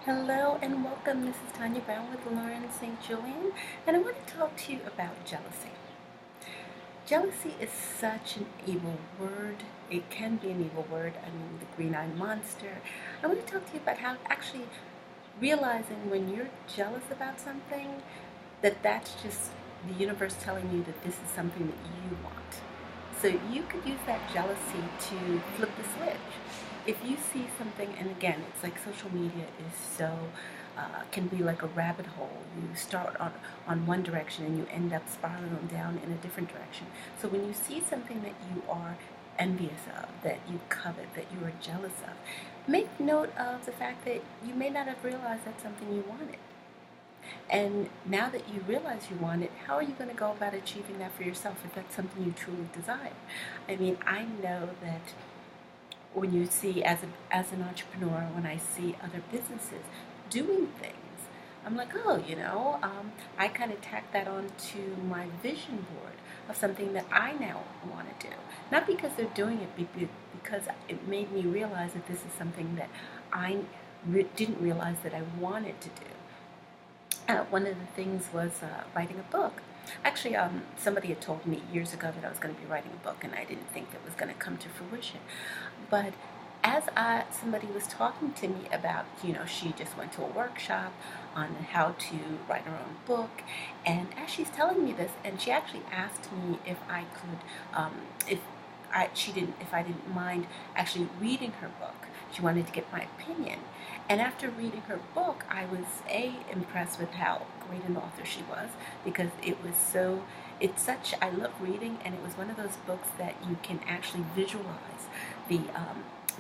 Hello and welcome. This is Tanya Brown with Lauren St. Julian, and I want to talk to you about jealousy. Jealousy is such an evil word. It can be an evil word. I mean, the green-eyed monster. I want to talk to you about how actually realizing when you're jealous about something, that's just the universe telling you that this is something that you want. So you could use that jealousy to flip the switch. If you see something, and again, it's like social media is so, can be like a rabbit hole. You start on one direction and you end up spiraling down in a different direction. So when you see something that you are envious of, that you covet, that you are jealous of, make note of the fact that you may not have realized that's something you wanted. And now that you realize you want it, how are you going to go about achieving that for yourself if that's something you truly desire? I mean, I know that when you see, as an entrepreneur, when I see other businesses doing things, I'm like, oh, I kind of tack that onto my vision board of something that I now want to do. Not because they're doing it, because it made me realize that this is something that I didn't realize that I wanted to do. One of the things was writing a book. Actually, somebody had told me years ago that I was going to be writing a book, and I didn't think it was going to come to fruition. But as somebody was talking to me about, she just went to a workshop on how to write her own book, and as she's telling me this, and she actually asked me if I could, if I didn't mind actually reading her book. She wanted to get my opinion. And after reading her book, I was impressed with how great an author she was, because I love reading, and it was one of those books that you can actually visualize the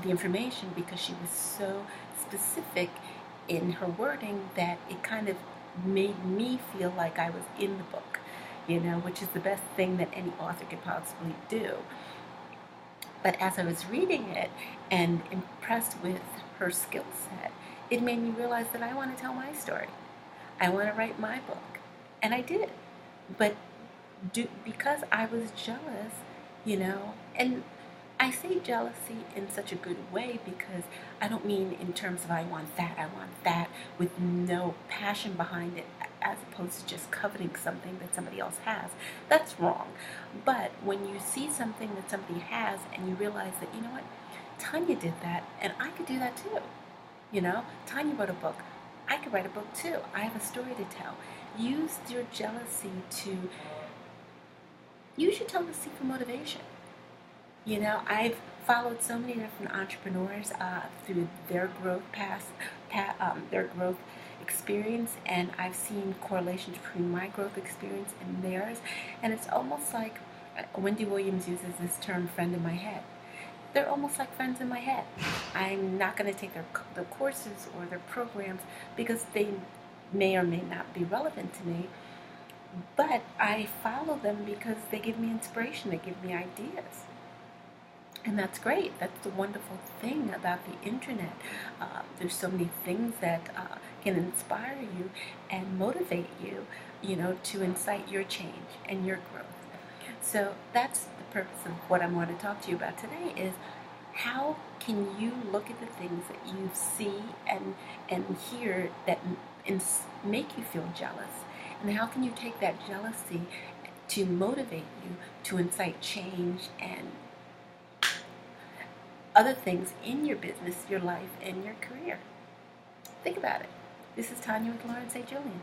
information, because she was so specific in her wording that it kind of made me feel like I was in the book, which is the best thing that any author could possibly do. But as I was reading it and impressed with her skill set, it made me realize that I want to tell my story. I want to write my book. And I did. But because I was jealous, and I say jealousy in such a good way, because I don't mean in terms of I want that, with no passion behind it, as opposed to just coveting something that somebody else has. That's wrong. But when you see something that somebody has and you realize that, you know what, Tanya did that and I could do that too. Tanya wrote a book. I could write a book too. I have a story to tell. Use your jealousy for motivation. I've followed so many different entrepreneurs through their their growth experience, and I've seen correlations between my growth experience and theirs. And it's almost like Wendy Williams uses this term, "friend in my head." They're almost like friends in my head. I'm not going to take their courses or their programs because they may or may not be relevant to me, but I follow them because they give me inspiration, they give me ideas. And that's great. That's the wonderful thing about the internet. There's so many things that can inspire you and motivate you, to incite your change and your growth. So that's the purpose of what I want to talk to you about today, is how can you look at the things that you see and hear that make you feel jealous, and how can you take that jealousy to motivate you to incite change and other things in your business, your life, and your career. Think about it. This is Tanya with Lauren St. Julian.